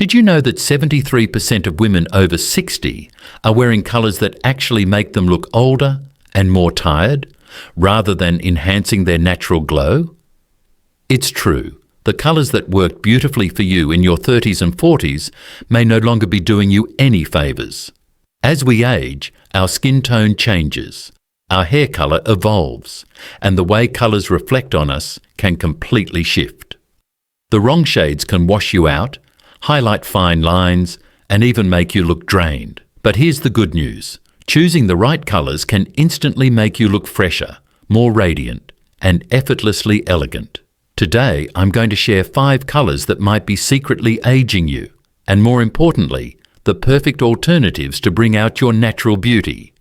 Did you know that 73% of women over 60 are wearing colours that actually make them look older and more tired, rather than enhancing their natural glow? It's true. The colours that worked beautifully for you in your 30s and 40s may no longer be doing you any favours. As we age, our skin tone changes, our hair colour evolves, and the way colours reflect on us can completely shift. The wrong shades can wash you out, highlight fine lines, and even make you look drained. But here's the good news. Choosing the right colours can instantly make you look fresher, more radiant, and effortlessly elegant. Today, I'm going to share 5 colours that might be secretly aging you, and more importantly, the perfect alternatives to bring out your natural beauty.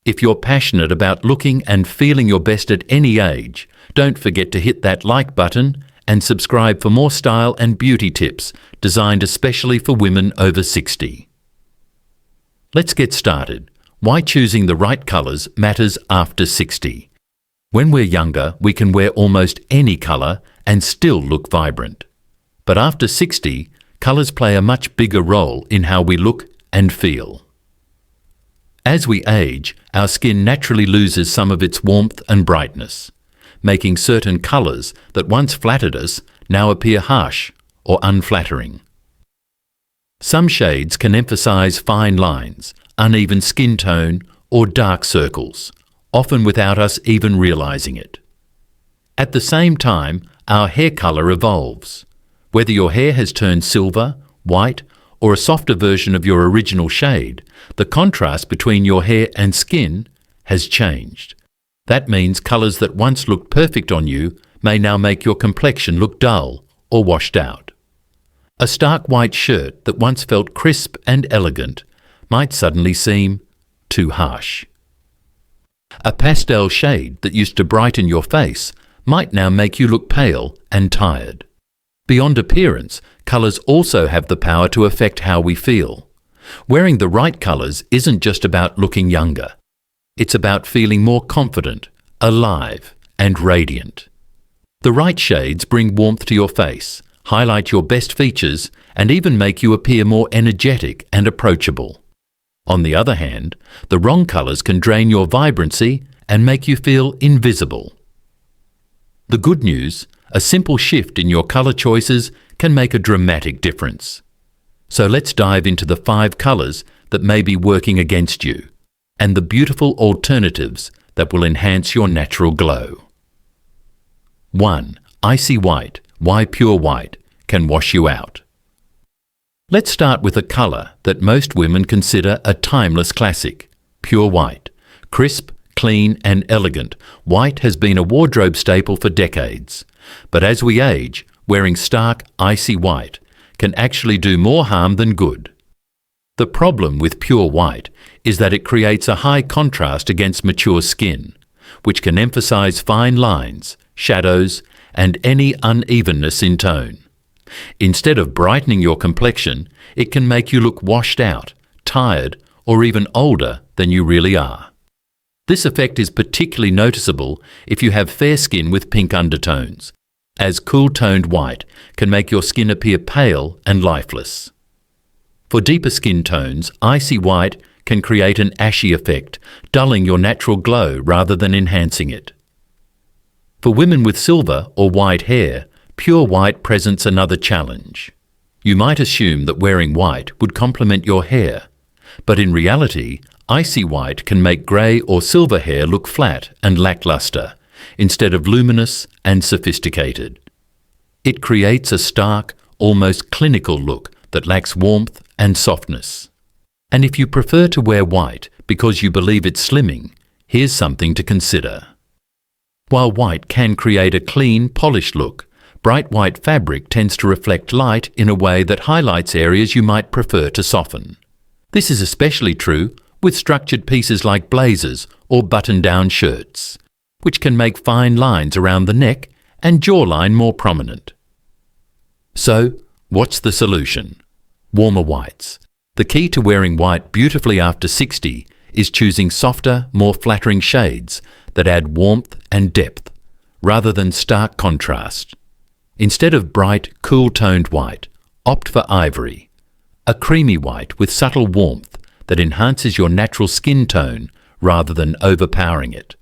If you're passionate about looking and feeling your best at any age, don't forget to hit that like button and subscribe for more style and beauty tips designed especially for women over 60. Let's get started. Why choosing the right colours matters after 60. When we're younger, we can wear almost any colour and still look vibrant. But after 60, colours play a much bigger role in how we look and feel. As we age, our skin naturally loses some of its warmth and brightness, making certain colours that once flattered us now appear harsh or unflattering. Some shades can emphasise fine lines, uneven skin tone, or dark circles, often without us even realising it. At the same time, our hair colour evolves. Whether your hair has turned silver, white, or a softer version of your original shade, the contrast between your hair and skin has changed. That means colours that once looked perfect on you may now make your complexion look dull or washed out. A stark white shirt that once felt crisp and elegant might suddenly seem too harsh. A pastel shade that used to brighten your face might now make you look pale and tired. Beyond appearance, colours also have the power to affect how we feel. Wearing the right colours isn't just about looking younger. It's about feeling more confident, alive, and radiant. The right shades bring warmth to your face, highlight your best features, and even make you appear more energetic and approachable. On the other hand, the wrong colours can drain your vibrancy and make you feel invisible. The good news, a simple shift in your colour choices can make a dramatic difference. So let's dive into the 5 colours that may be working against you, and the beautiful alternatives that will enhance your natural glow. 1. Icy white. Why pure white can wash you out. Let's start with a colour that most women consider a timeless classic, pure white. Crisp, clean and elegant, white has been a wardrobe staple for decades. But as we age, wearing stark, icy white can actually do more harm than good. The problem with pure white is that it creates a high contrast against mature skin, which can emphasise fine lines, shadows, and any unevenness in tone. Instead of brightening your complexion, it can make you look washed out, tired, or even older than you really are. This effect is particularly noticeable if you have fair skin with pink undertones, as cool-toned white can make your skin appear pale and lifeless. For deeper skin tones, icy white can create an ashy effect, dulling your natural glow rather than enhancing it. For women with silver or white hair, pure white presents another challenge. You might assume that wearing white would complement your hair, but in reality, icy white can make grey or silver hair look flat and lackluster, instead of luminous and sophisticated. It creates a stark, almost clinical look that lacks warmth and softness. And if you prefer to wear white because you believe it's slimming, here's something to consider. While white can create a clean, polished look, bright white fabric tends to reflect light in a way that highlights areas you might prefer to soften. This is especially true with structured pieces like blazers or button-down shirts, which can make fine lines around the neck and jawline more prominent. So, what's the solution? Warmer whites. The key to wearing white beautifully after 60 is choosing softer, more flattering shades that add warmth and depth, rather than stark contrast. Instead of bright, cool-toned white, opt for ivory, a creamy white with subtle warmth that enhances your natural skin tone rather than overpowering it.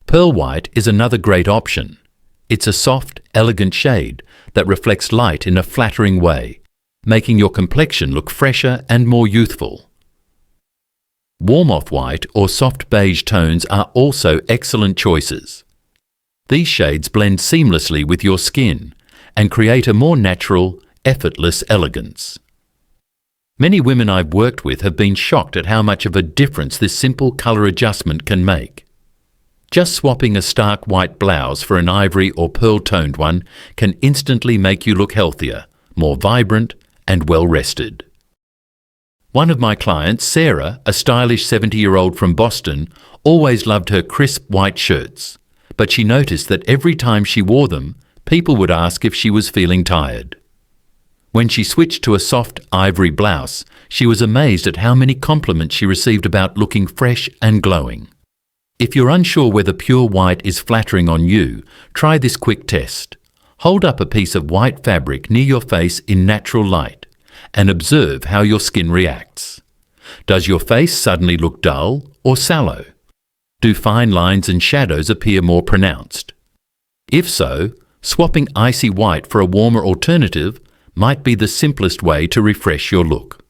Pearl white is another great option. It's a soft, elegant shade that reflects light in a flattering way, making your complexion look fresher and more youthful. Warm off-white or soft beige tones are also excellent choices. These shades blend seamlessly with your skin and create a more natural, effortless elegance. Many women I've worked with have been shocked at how much of a difference this simple colour adjustment can make. Just swapping a stark white blouse for an ivory or pearl-toned one can instantly make you look healthier, more vibrant, and well-rested. One of my clients, Sarah, a stylish 70-year-old from Boston, always loved her crisp white shirts, but she noticed that every time she wore them, people would ask if she was feeling tired. When she switched to a soft ivory blouse, she was amazed at how many compliments she received about looking fresh and glowing. If you're unsure whether pure white is flattering on you, try this quick test. Hold up a piece of white fabric near your face in natural light and observe how your skin reacts. Does your face suddenly look dull or sallow? Do fine lines and shadows appear more pronounced? If so, swapping icy white for a warmer alternative might be the simplest way to refresh your look.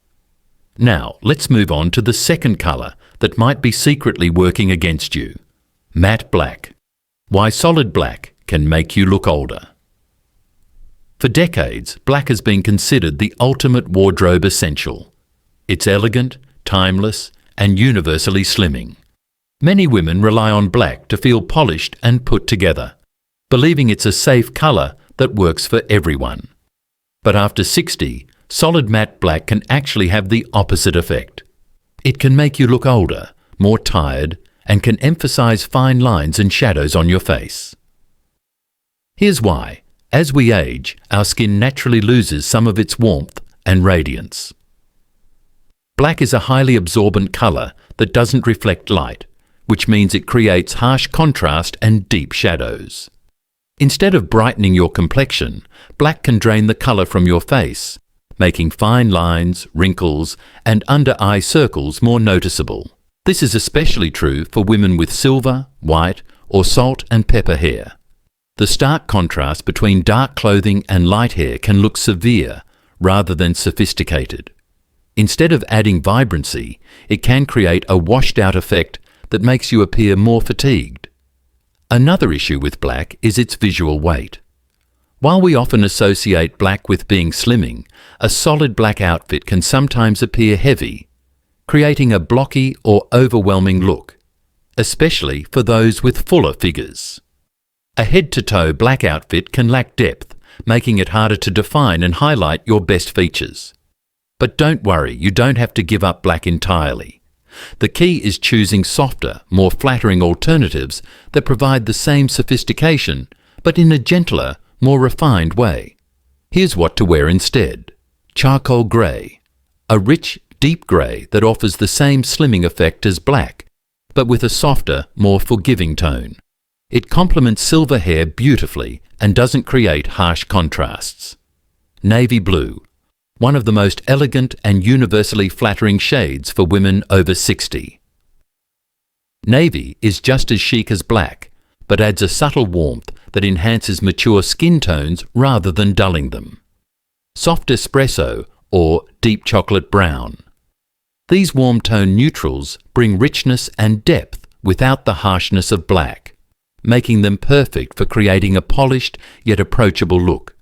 Now, let's move on to the second colour that might be secretly working against you. Matte black. Why solid black can make you look older. For decades, black has been considered the ultimate wardrobe essential. It's elegant, timeless, and universally slimming. Many women rely on black to feel polished and put together, believing it's a safe colour that works for everyone. But after 60, solid matte black can actually have the opposite effect. It can make you look older, more tired, and can emphasize fine lines and shadows on your face. Here's why. As we age, our skin naturally loses some of its warmth and radiance. Black is a highly absorbent colour that doesn't reflect light, which means it creates harsh contrast and deep shadows. Instead of brightening your complexion, black can drain the colour from your face, making fine lines, wrinkles, and under-eye circles more noticeable. This is especially true for women with silver, white, or salt and pepper hair. The stark contrast between dark clothing and light hair can look severe rather than sophisticated. Instead of adding vibrancy, it can create a washed-out effect that makes you appear more fatigued. Another issue with black is its visual weight. While we often associate black with being slimming, a solid black outfit can sometimes appear heavy, creating a blocky or overwhelming look, especially for those with fuller figures. A head-to-toe black outfit can lack depth, making it harder to define and highlight your best features. But don't worry, you don't have to give up black entirely. The key is choosing softer, more flattering alternatives that provide the same sophistication, but in a gentler, more refined way. Here's what to wear instead. Charcoal grey. A rich, deep grey that offers the same slimming effect as black, but with a softer, more forgiving tone. It complements silver hair beautifully and doesn't create harsh contrasts. Navy blue. One of the most elegant and universally flattering shades for women over 60. Navy is just as chic as black, but adds a subtle warmth that enhances mature skin tones rather than dulling them. Soft espresso or deep chocolate brown. These warm-tone neutrals bring richness and depth without the harshness of black, making them perfect for creating a polished yet approachable look.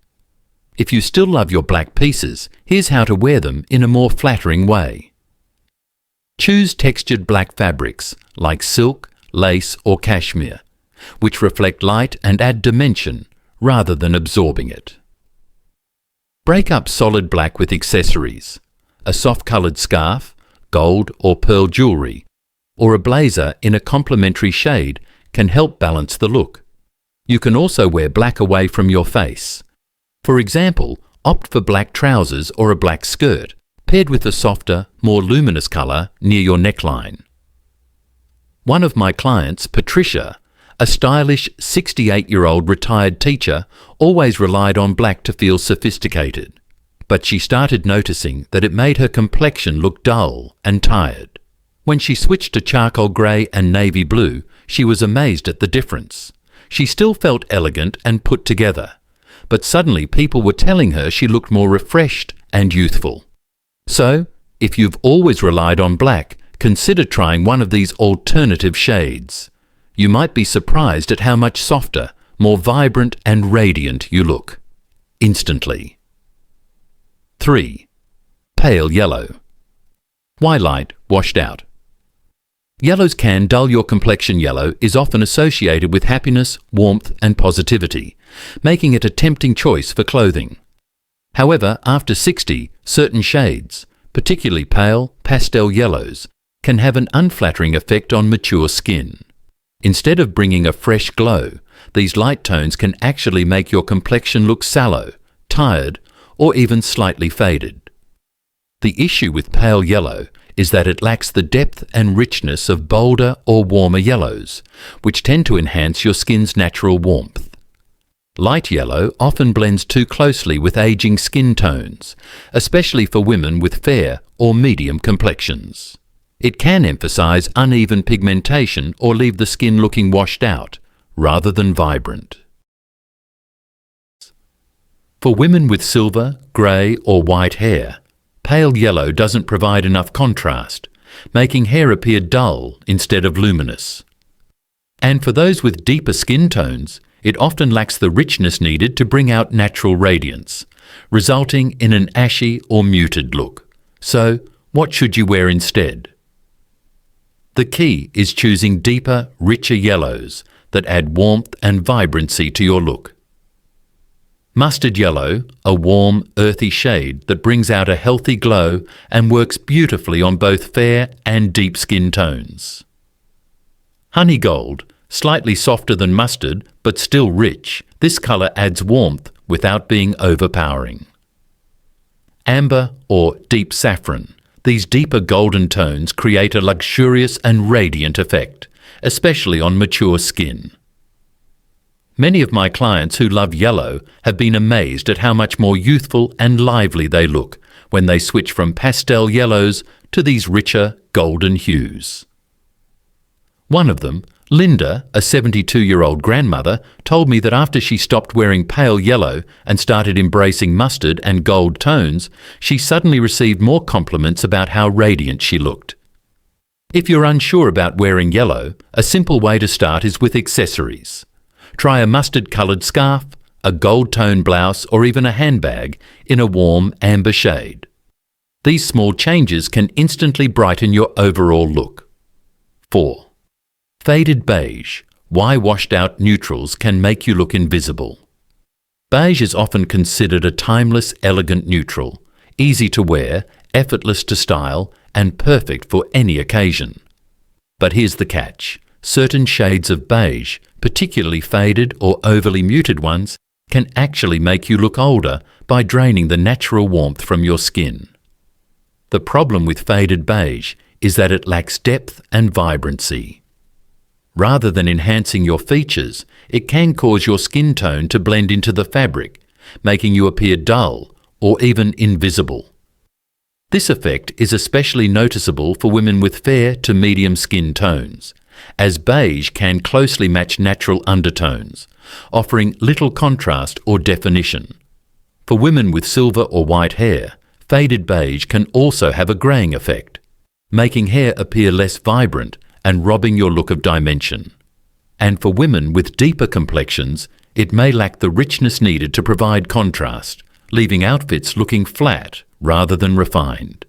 If you still love your black pieces, here's how to wear them in a more flattering way. Choose textured black fabrics like silk, lace or cashmere, which reflect light and add dimension rather than absorbing it. Break up solid black with accessories, a soft-coloured scarf, gold or pearl jewellery, or a blazer in a complementary shade can help balance the look. You can also wear black away from your face. For example, opt for black trousers or a black skirt, paired with a softer, more luminous colour near your neckline. One of my clients, Patricia, a stylish 68-year-old retired teacher, always relied on black to feel sophisticated. but she started noticing that it made her complexion look dull and tired. When she switched to charcoal grey and navy blue, she was amazed at the difference. She still felt elegant and put together, but suddenly people were telling her she looked more refreshed and youthful. So, if you've always relied on black, consider trying one of these alternative shades. You might be surprised at how much softer, more vibrant and radiant you look. Instantly. 3. Pale yellow. Why light, washed out? Yellows can dull your complexion. Yellow is often associated with happiness, warmth and positivity, making it a tempting choice for clothing. However, after 60, certain shades, particularly pale, pastel yellows, can have an unflattering effect on mature skin. Instead of bringing a fresh glow, these light tones can actually make your complexion look sallow, tired, or even slightly faded. The issue with pale yellow is that it lacks the depth and richness of bolder or warmer yellows, which tend to enhance your skin's natural warmth. Light yellow often blends too closely with aging skin tones, especially for women with fair or medium complexions. It can emphasize uneven pigmentation or leave the skin looking washed out, rather than vibrant. For women with silver, grey or white hair, pale yellow doesn't provide enough contrast, making hair appear dull instead of luminous. And for those with deeper skin tones, it often lacks the richness needed to bring out natural radiance, resulting in an ashy or muted look. So, what should you wear instead? The key is choosing deeper, richer yellows that add warmth and vibrancy to your look. Mustard yellow, a warm, earthy shade that brings out a healthy glow and works beautifully on both fair and deep skin tones. Honey gold, slightly softer than mustard but still rich, this colour adds warmth without being overpowering. Amber or deep saffron, these deeper golden tones create a luxurious and radiant effect, especially on mature skin. Many of my clients who love yellow have been amazed at how much more youthful and lively they look when they switch from pastel yellows to these richer golden hues. One of them, Linda, a 72-year-old grandmother, told me that after she stopped wearing pale yellow and started embracing mustard and gold tones, she suddenly received more compliments about how radiant she looked. If you're unsure about wearing yellow, a simple way to start is with accessories. Try a mustard-coloured scarf, a gold-tone blouse or even a handbag in a warm amber shade. These small changes can instantly brighten your overall look. 4. Faded beige. Why washed-out neutrals can make you look invisible. Beige is often considered a timeless, elegant neutral, easy to wear, effortless to style, and perfect for any occasion. But here's the catch. Certain shades of beige, particularly faded or overly muted ones, can actually make you look older by draining the natural warmth from your skin. The problem with faded beige is that it lacks depth and vibrancy. Rather than enhancing your features, it can cause your skin tone to blend into the fabric, making you appear dull or even invisible. This effect is especially noticeable for women with fair to medium skin tones, as beige can closely match natural undertones, offering little contrast or definition. For women with silver or white hair, faded beige can also have a greying effect, making hair appear less vibrant and robbing your look of dimension. And for women with deeper complexions, it may lack the richness needed to provide contrast, leaving outfits looking flat rather than refined.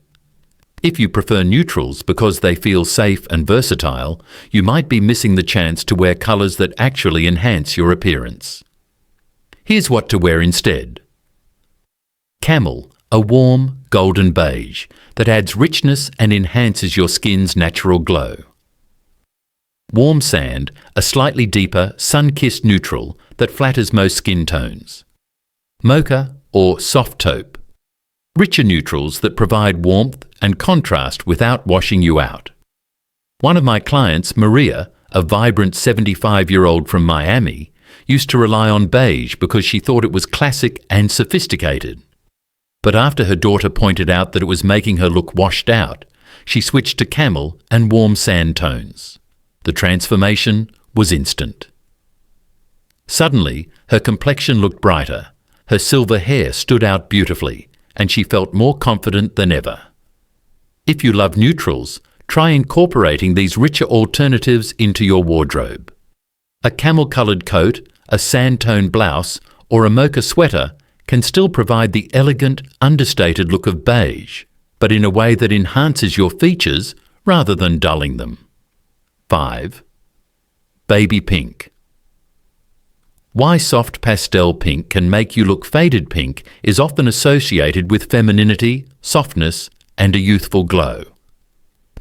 If you prefer neutrals because they feel safe and versatile, you might be missing the chance to wear colours that actually enhance your appearance. Here's what to wear instead. Camel, a warm, golden beige that adds richness and enhances your skin's natural glow. Warm sand, a slightly deeper, sun-kissed neutral that flatters most skin tones. Mocha or soft taupe, richer neutrals that provide warmth and contrast without washing you out. One of my clients, Maria, a vibrant 75-year-old from Miami, used to rely on beige because she thought it was classic and sophisticated. But after her daughter pointed out that it was making her look washed out, she switched to camel and warm sand tones. The transformation was instant. Suddenly, her complexion looked brighter, her silver hair stood out beautifully, and she felt more confident than ever. If you love neutrals, try incorporating these richer alternatives into your wardrobe. A camel-coloured coat, a sand-tone blouse, or a mocha sweater can still provide the elegant, understated look of beige, but in a way that enhances your features rather than dulling them. 5. Baby pink. Why soft pastel pink can make you look faded pink is often associated with femininity, softness, and a youthful glow.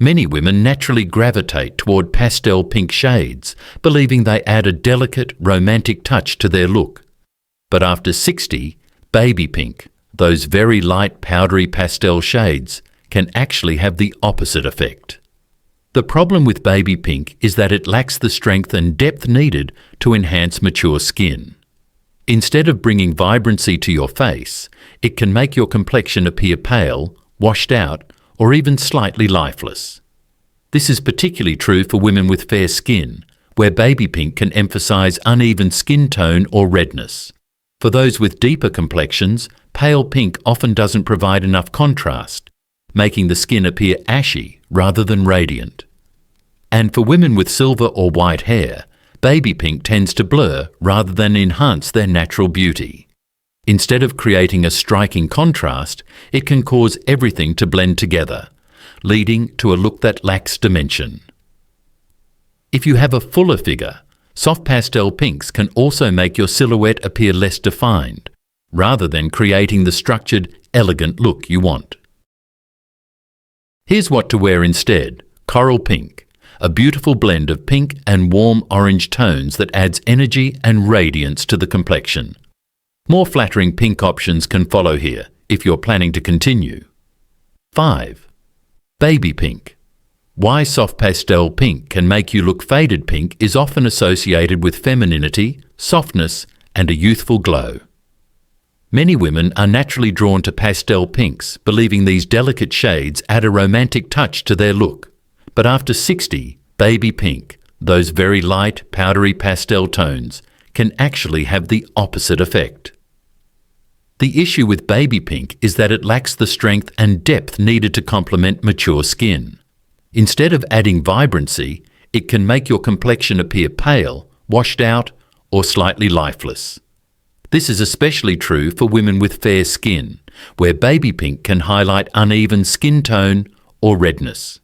Many women naturally gravitate toward pastel pink shades, believing they add a delicate, romantic touch to their look. But after 60, baby pink, those very light, powdery pastel shades, can actually have the opposite effect. The problem with baby pink is that it lacks the strength and depth needed to enhance mature skin. Instead of bringing vibrancy to your face, it can make your complexion appear pale, washed out, or even slightly lifeless. This is particularly true for women with fair skin, where baby pink can emphasize uneven skin tone or redness. For those with deeper complexions, pale pink often doesn't provide enough contrast, making the skin appear ashy rather than radiant. And for women with silver or white hair, baby pink tends to blur rather than enhance their natural beauty. Instead of creating a striking contrast, it can cause everything to blend together, leading to a look that lacks dimension. If you have a fuller figure, soft pastel pinks can also make your silhouette appear less defined, rather than creating the structured, elegant look you want. Here's what to wear instead: coral pink, a beautiful blend of pink and warm orange tones that adds energy and radiance to the complexion. More flattering pink options can follow here if you're planning to continue. 5. Baby pink. Why soft pastel pink can make you look faded pink is often associated with femininity, softness, and a youthful glow. Many women are naturally drawn to pastel pinks, believing these delicate shades add a romantic touch to their look. But after 60, baby pink, those very light, powdery pastel tones, can actually have the opposite effect. The issue with baby pink is that it lacks the strength and depth needed to complement mature skin. Instead of adding vibrancy, it can make your complexion appear pale, washed out, or slightly lifeless. This is especially true for women with fair skin, where baby pink can highlight uneven skin tone or redness.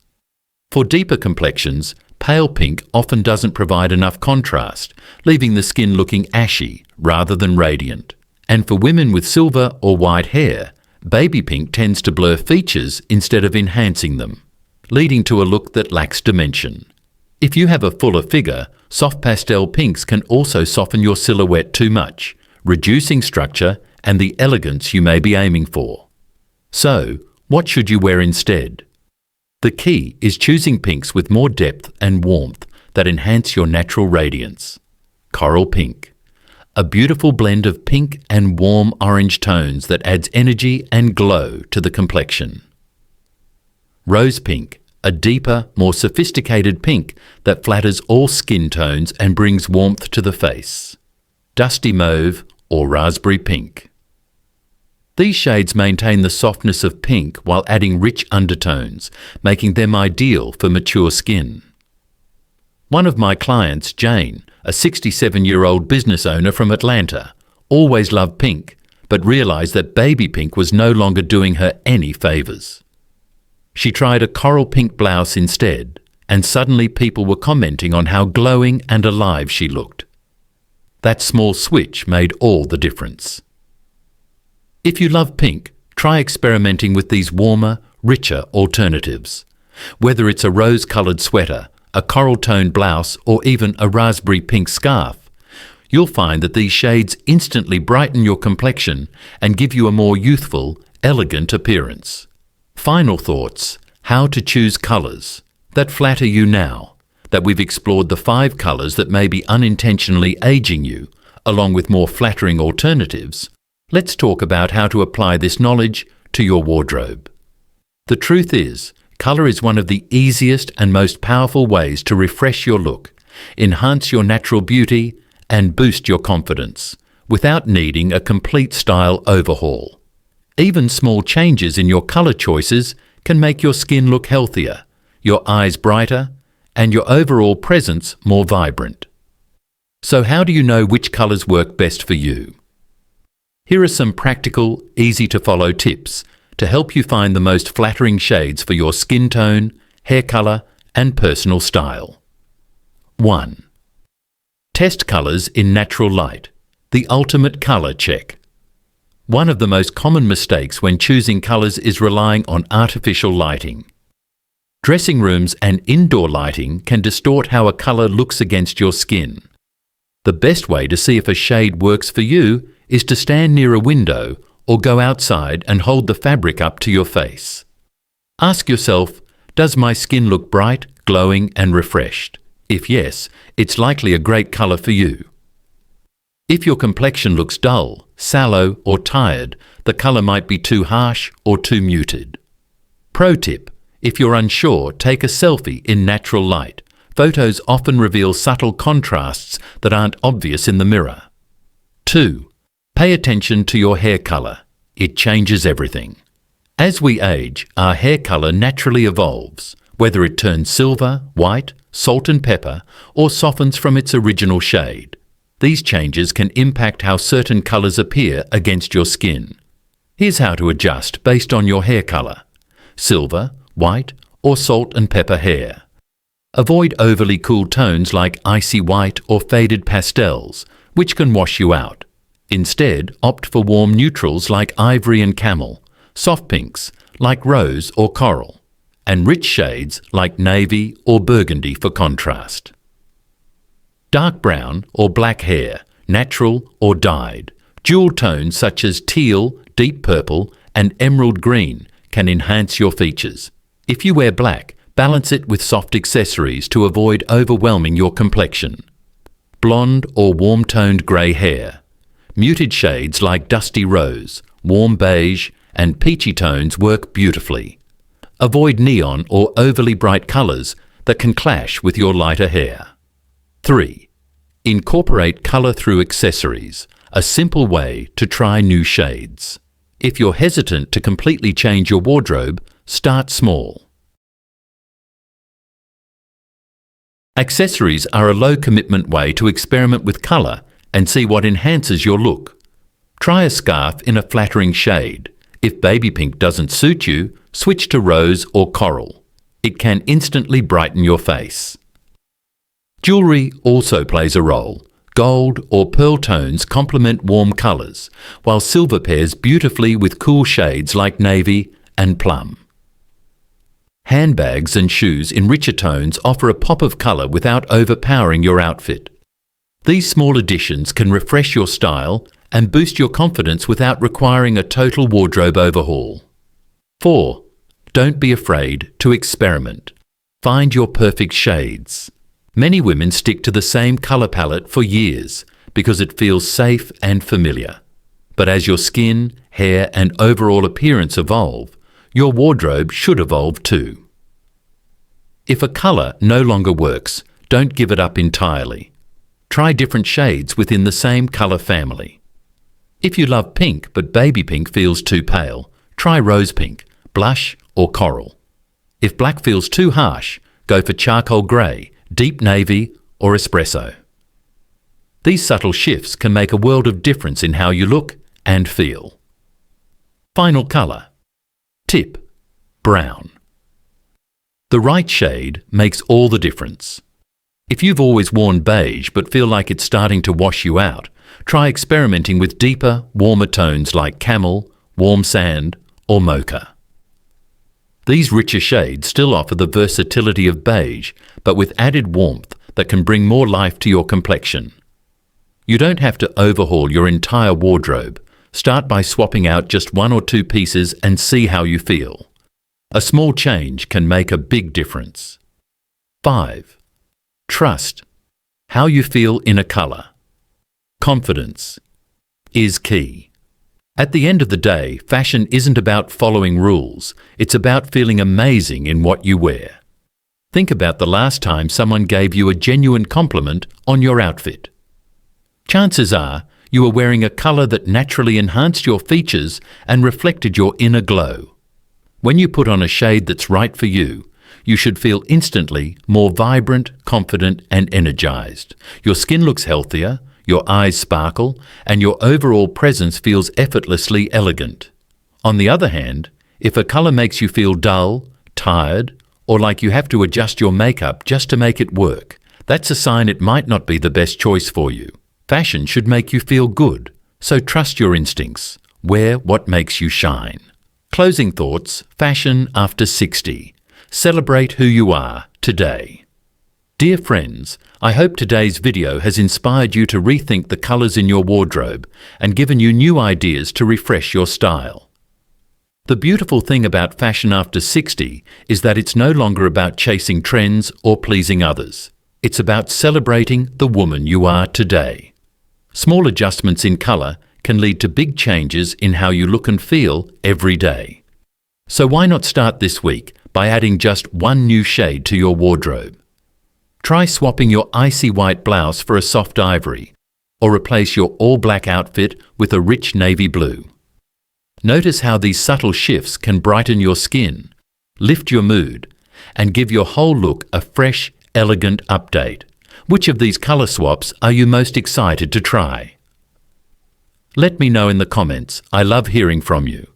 For deeper complexions, pale pink often doesn't provide enough contrast, leaving the skin looking ashy rather than radiant. And for women with silver or white hair, baby pink tends to blur features instead of enhancing them, leading to a look that lacks dimension. If you have a fuller figure, soft pastel pinks can also soften your silhouette too much, reducing structure and the elegance you may be aiming for. So, what should you wear instead? The key is choosing pinks with more depth and warmth that enhance your natural radiance. Coral pink, a beautiful blend of pink and warm orange tones that adds energy and glow to the complexion. Rose pink, a deeper, more sophisticated pink that flatters all skin tones and brings warmth to the face. Dusty mauve or raspberry pink. These shades maintain the softness of pink while adding rich undertones, making them ideal for mature skin. One of my clients, Jane, a 67-year-old business owner from Atlanta, always loved pink, but realized that baby pink was no longer doing her any favors. She tried a coral pink blouse instead, and suddenly people were commenting on how glowing and alive she looked. That small switch made all the difference. If you love pink, try experimenting with these warmer, richer alternatives. Whether it's a rose-coloured sweater, a coral-toned blouse, or even a raspberry pink scarf, you'll find that these shades instantly brighten your complexion and give you a more youthful, elegant appearance. Final thoughts: how to choose colours that flatter you now that we've explored the 5 colours that may be unintentionally aging you, along with more flattering alternatives. Let's talk about how to apply this knowledge to your wardrobe. The truth is, colour is one of the easiest and most powerful ways to refresh your look, enhance your natural beauty, and boost your confidence, without needing a complete style overhaul. Even small changes in your colour choices can make your skin look healthier, your eyes brighter, and your overall presence more vibrant. So how do you know which colours work best for you? Here are some practical, easy-to-follow tips to help you find the most flattering shades for your skin tone, hair colour, and personal style. 1. Test colours in natural light, the ultimate colour check. One of the most common mistakes when choosing colours is relying on artificial lighting. Dressing rooms and indoor lighting can distort how a colour looks against your skin. The best way to see if a shade works for you is to stand near a window or go outside and hold the fabric up to your face. Ask yourself, does my skin look bright, glowing and refreshed? If yes, it's likely a great colour for you. If your complexion looks dull, sallow or tired, the colour might be too harsh or too muted. Pro tip: if you're unsure, take a selfie in natural light. Photos often reveal subtle contrasts that aren't obvious in the mirror. 2. Pay attention to your hair colour. It changes everything. As we age, our hair colour naturally evolves, whether it turns silver, white, salt and pepper, or softens from its original shade. These changes can impact how certain colours appear against your skin. Here's how to adjust based on your hair colour: silver, white, or salt and pepper hair. Avoid overly cool tones like icy white or faded pastels, which can wash you out. Instead, opt for warm neutrals like ivory and camel, soft pinks like rose or coral, and rich shades like navy or burgundy for contrast. Dark brown or black hair, natural or dyed. Jewel tones such as teal, deep purple, and emerald green can enhance your features. If you wear black, balance it with soft accessories to avoid overwhelming your complexion. Blonde or warm-toned grey hair. Muted shades like dusty rose, warm beige, and peachy tones work beautifully. Avoid neon or overly bright colours that can clash with your lighter hair. 3. Incorporate colour through accessories, a simple way to try new shades. If you're hesitant to completely change your wardrobe, start small. Accessories are a low-commitment way to experiment with colour and see what enhances your look. Try a scarf in a flattering shade. If baby pink doesn't suit you, switch to rose or coral. It can instantly brighten your face. Jewellery also plays a role. Gold or pearl tones complement warm colours, while silver pairs beautifully with cool shades like navy and plum. Handbags and shoes in richer tones offer a pop of colour without overpowering your outfit. These small additions can refresh your style and boost your confidence without requiring a total wardrobe overhaul. 4. Don't be afraid to experiment. Find your perfect shades. Many women stick to the same colour palette for years because it feels safe and familiar. But as your skin, hair, and overall appearance evolve, your wardrobe should evolve too. If a colour no longer works, don't give it up entirely. Try different shades within the same colour family. If you love pink but baby pink feels too pale, try rose pink, blush or coral. If black feels too harsh, go for charcoal grey, deep navy or espresso. These subtle shifts can make a world of difference in how you look and feel. Final colour. Tip: brown. The right shade makes all the difference. If you've always worn beige but feel like it's starting to wash you out, try experimenting with deeper, warmer tones like camel, warm sand, or mocha. These richer shades still offer the versatility of beige, but with added warmth that can bring more life to your complexion. You don't have to overhaul your entire wardrobe. Start by swapping out just 1 or 2 pieces and see how you feel. A small change can make a big difference. 5. Trust. How you feel in a colour. Confidence is key. At the end of the day, fashion isn't about following rules. It's about feeling amazing in what you wear. Think about the last time someone gave you a genuine compliment on your outfit. Chances are you were wearing a colour that naturally enhanced your features and reflected your inner glow. When you put on a shade that's right for you, you should feel instantly more vibrant, confident and energised. Your skin looks healthier, your eyes sparkle, and your overall presence feels effortlessly elegant. On the other hand, if a colour makes you feel dull, tired, or like you have to adjust your makeup just to make it work, that's a sign it might not be the best choice for you. Fashion should make you feel good, so trust your instincts. Wear what makes you shine. Closing thoughts, fashion after 60. Celebrate who you are today. Dear friends, I hope today's video has inspired you to rethink the colours in your wardrobe and given you new ideas to refresh your style. The beautiful thing about fashion after 60 is that it's no longer about chasing trends or pleasing others. It's about celebrating the woman you are today. Small adjustments in colour can lead to big changes in how you look and feel every day. So why not start this week by adding just one new shade to your wardrobe? Try swapping your icy white blouse for a soft ivory, or replace your all-black outfit with a rich navy blue. Notice how these subtle shifts can brighten your skin, lift your mood, and give your whole look a fresh, elegant update. Which of these colour swaps are you most excited to try? Let me know in the comments. I love hearing from you.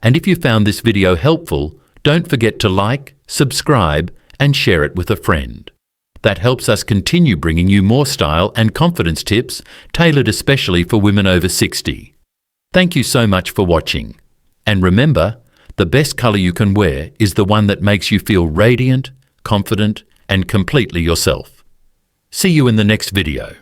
And if you found this video helpful, don't forget to like, subscribe, and share it with a friend. That helps us continue bringing you more style and confidence tips tailored especially for women over 60. Thank you so much for watching. And remember, the best colour you can wear is the one that makes you feel radiant, confident, and completely yourself. See you in the next video.